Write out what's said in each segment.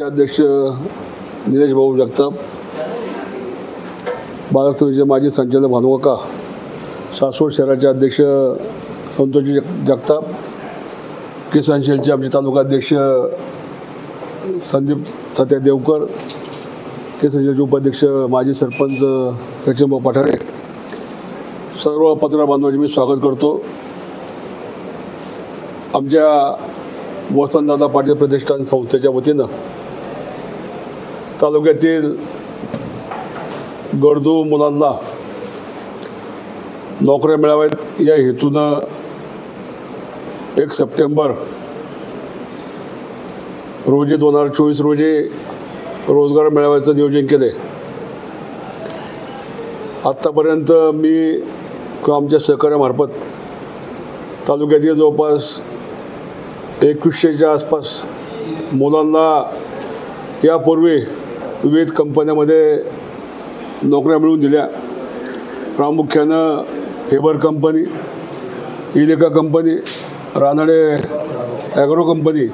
अध्यक्ष निलेश भाऊ जगताप, बाळासोनीचे माजी संचालक भानुकाका, सासवड शहराचे अध्यक्ष संतोषजी जगताप, किसान सेलचे आमचे तालुका अध्यक्ष संदीप सत्या देवकर, किसान सेलचे उपाध्यक्ष माजी सरपंच सचिनभाऊ पठारे, सर्व पत्रकार बांधवांचे मी स्वागत करतो. आमच्या वसंतदादा पाटील प्रतिष्ठान संस्थेच्या वतीनं तालुक्यातील गरजू मुलांना नोकऱ्या मिळाव्यात या हेतूनं 1 सप्टेंबर रोजी 2024 रोजी रोजगार मेळाव्याचं नियोजन केले. आत्तापर्यंत मी किंवा आमच्या सहकार्यामार्फत तालुक्यातील जवळपास 2100च्या आसपास मुलांना यापूर्वी विविध कंपन्यामध्ये नोकऱ्या मिळवून दिल्या. प्रामुख्यानं फेबर कंपनी, इलेका कंपनी, रानडे ॲग्रो कंपनी,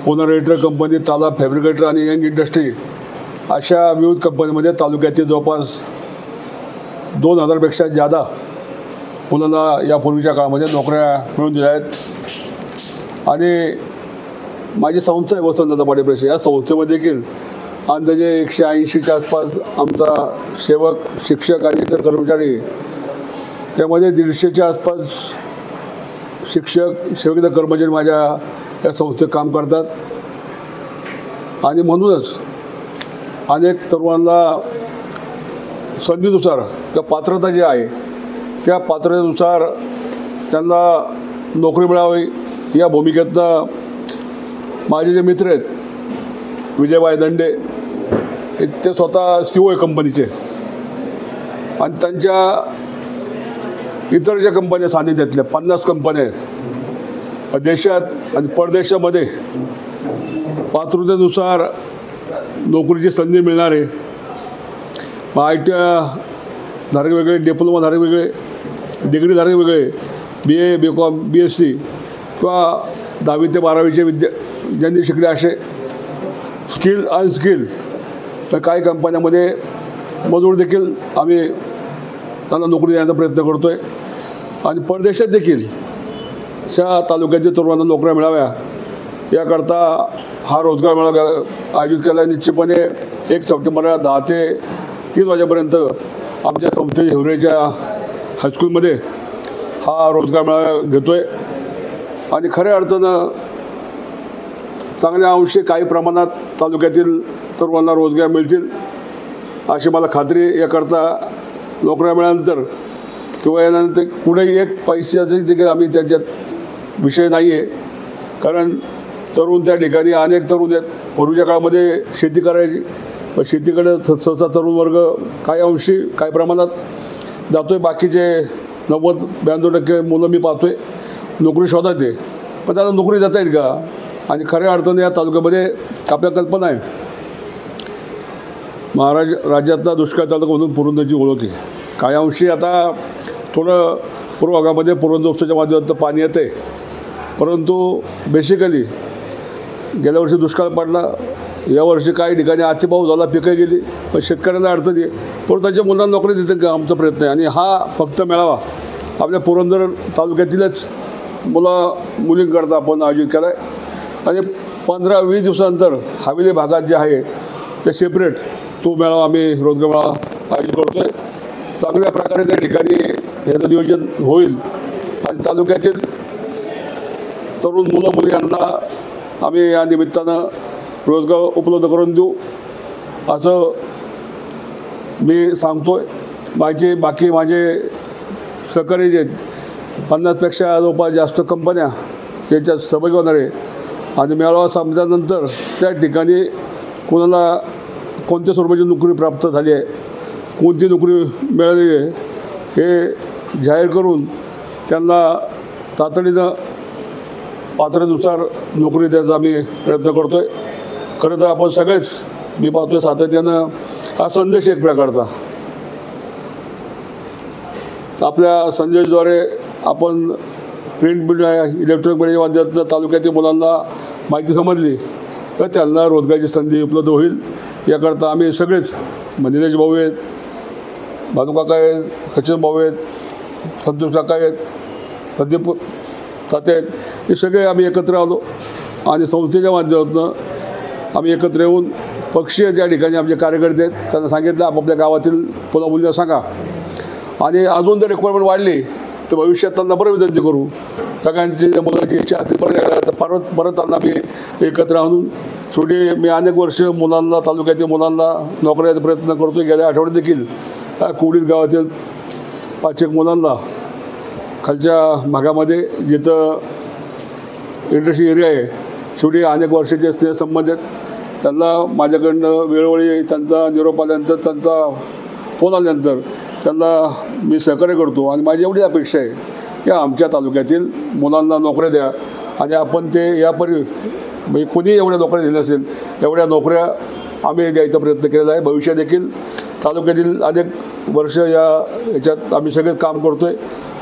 पुन्हा रेटर कंपनी, ताला फॅब्रिकेटर आणि यंग इंडस्ट्री अशा विविध कंपनीमध्ये तालुक्यातील जवळपास 2000पेक्षा जादा मुलांना यापूर्वीच्या काळामध्ये नोकऱ्या मिळवून दिल्या आहेत. आणि माझी संस्था आहे वसंतदादा पाटील प्रतिष्ठान, या संस्थेमध्ये देखील अंदाजे 180च्या आसपास आमचा सेवक, शिक्षक आणि इतर कर्मचारी, त्यामध्ये 150च्या आसपास शिक्षक, सेवक, कर्मचारी माझ्या या संस्थेत काम करतात. आणि म्हणूनच अनेक तरुणांना संधीनुसार किंवा पात्रता जी आहे त्या पात्रतेनुसार त्यांना नोकरी मिळावी या भूमिकेतनं माझे जे मित्र आहेत विजयभाई दंडे, ते स्वतः CEO आहे कंपनीचे, आणि त्यांच्या इतर ज्या कंपन्या सानिध्यातल्या 50 कंपन्या आहेत देशात आणि परदेशामध्ये पात्रतेनुसार नोकरीची संधी मिळणार आहे. ITI धारक वेगळे, डिप्लोमाधारक वेगळे, डिग्रीधारक वेगळे, BA, BCom, BSc किंवा 10वी ते 12वीचे ज्यांनी शिकले असे स्किल, अनस्किल, तर काही कंपन्यामध्ये मजूर देखील आम्ही त्यांना नोकरी देण्याचा प्रयत्न करतो आहे. आणि परदेशात देखील ह्या तालुक्यातील तरुणांना नोकऱ्या मिळाव्या याकरता हा रोजगार मेळावा आयोजित केला. निश्चितपणे 1 सप्टेंबरला 10 ते 3 वाजेपर्यंत आमच्या संस्थे हिवरेच्या हायस्कूलमध्ये हा रोजगार मेळावा घेतो आहे. आणि खऱ्या अर्थानं चांगल्या अंशी काही प्रमाणात तालुक्यातील तरुणांना रोजगार मिळतील अशी मला खात्री. याकरता नोकऱ्या मिळाल्यानंतर किंवा यानंतर कुठेही एक पैशाचं देखील आम्ही त्याच्यात विषय नाही आहे, कारण तरुण त्या ठिकाणी अनेक तरुण आहेत. पूर्वीच्या काळामध्ये शेती करायची, पण शेतीकडे सहसा तरुण वर्ग काही अंशी काही प्रमाणात जातो आहे. बाकीचे 90-92% मुलं मी पाहतो आहे नोकरी शोधात आहे, पण त्याला नोकरी जाता येईल का? आणि खऱ्या अर्थाने या तालुक्यामध्ये आपल्या कल्पना आहे, राज्यातला दुष्काळ तालुका म्हणून पुरंदरची ओळख आहे. काही अंशी आता थोडं पूर्व भागामध्ये पुरंदर उपसाच्या माध्यमातून पाणी येतं आहे, परंतु बेसिकली गेल्या वर्षी दुष्काळ पडला, यावर्षी काही ठिकाणी अतिपाऊस झाला, पिकं गेली, पण शेतकऱ्यांना अडचण आहे. पण त्यांच्या मुलांना नोकरी देते का आमचा प्रयत्न आहे. आणि हा फक्त मेळावा आपल्या पुरंदर तालुक्यातीलच मुलींकरता आपण आयोजित केला आहे. आणि 15-20 दिवसानंतर हवेली भागात जे आहे ते सेपरेट तो मेळावा आम्ही रोजगार मेळावा आयोजित करतो आहे. चांगल्या प्रकारे त्या ठिकाणी ह्याचं नियोजन होईल आणि तालुक्यातील तरुण मुलं मुली यांना आम्ही या निमित्तानं रोजगार उपलब्ध करून देऊ असं मी सांगतो आहे. बाकी माझे सहकारी जे 50पेक्षा जवळपास जास्त कंपन्या याच्यात सहभागी होणार आहे. आणि मेळावा संपल्यानंतर त्या ठिकाणी कोणाला कोणत्या स्वरूपाची नोकरी प्राप्त झाली आहे, कोणती नोकरी मिळाली आहे हे जाहीर करून त्यांना तातडीनं पात्रतेनुसार नोकरी द्यायचा आम्ही प्रयत्न करतो आहे. खरं तर आपण सगळेच मी पाहतोय सातत्यानं हा संदेश एक प्रकारचा आपल्या संदेशद्वारे आपण प्रिंट मीडिया, इलेक्ट्रॉनिक मीडिया माध्यमातून तालुक्यातील मुलांना माहिती समजली तर त्यांना रोजगाराची संधी उपलब्ध होईल याकरता आम्ही सगळेच निलेश भाऊ आहेत, भानू काका आहेत, सचिन भाऊ आहेत, संतोष काका आहेत, संदीप ताते आहेत, हे सगळे आम्ही एकत्र आलो आणि संस्थेच्या माध्यमातून आम्ही एकत्र येऊन पक्षीय ज्या ठिकाणी आमचे कार्यकर्ते आहेत त्यांना सांगितलं आपापल्या गावातील मुलामुलींना सांगा आणि अजून जर रिक्वायरमेंट वाढली तर भविष्यात त्यांना परत विनंती करू. सगळ्यांची मुलांची इच्छा असते परत त्यांना मी एकत्र आणून शेवटी मी अनेक वर्ष मुलांना तालुक्यातील मुलांना नोकऱ्याचा प्रयत्न करतो. गेल्या आठवड्यात देखील कुडीत गावातील 5 मुलांना खालच्या भागामध्ये जिथं इंडस्ट्री एरिया आहे शेवटी अनेक वर्षाचे स्नेहसंबंध आहेत त्यांना माझ्याकडनं वेळोवेळी त्यांचा निरोप आल्यानंतर त्यांचा फोन आल्यानंतर त्यांना मी सहकार्य करतो आणि माझी एवढी अपेक्षा आहे की आमच्या तालुक्यातील मुलांना नोकऱ्या द्या आणि आपण ते म्हणजे कोणी एवढ्या नोकऱ्या दिल्या असेल एवढ्या नोकऱ्या आम्ही द्यायचा प्रयत्न केलेला आहे. भविष्यात देखील तालुक्यातील अनेक वर्ष याच्यात आम्ही सगळे काम करतो आहे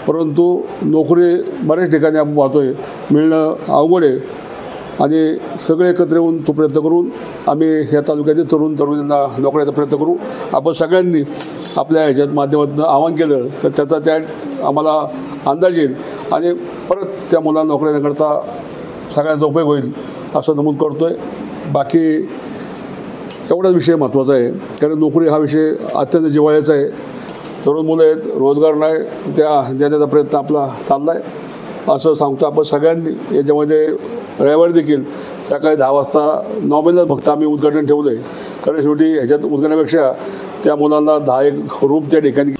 परंतु नोकरी बऱ्याच ठिकाणी आपण पाहतो आहे मिळणं अवघड आहे आणि सगळे एकत्र येऊन तो प्रयत्न करून आम्ही ह्या तालुक्यातील तरुणांना नोकऱ्याचा प्रयत्न करू. आपण सगळ्यांनी आपल्या ह्याच्यात माध्यमातून आवाहन केलं तर त्याचा त्या आम्हाला अंदाज येईल आणि परत त्या मुलांना नोकऱ्या देण्याकरता सगळ्यांचा उपयोग होईल असं नमूद करतो आहे. बाकी एवढाच विषय महत्त्वाचा आहे कारण नोकरी हा विषय अत्यंत जिव्हाळ्याचा आहे. तरुण मुलं आहेत, रोजगार नाही त्या देण्याचा प्रयत्न आपला चालला आहे असं सांगतो. आपण सगळ्यांनी याच्यामध्ये रविवारी देखील सकाळी 10 वाजता नॉमिनल फक्त आम्ही उद्घाटन ठेवलं आहे कारण शेवटी ह्याच्यात उद्घाटनापेक्षा त्या मुलांना 10 एक रूम त्या ठिकाणी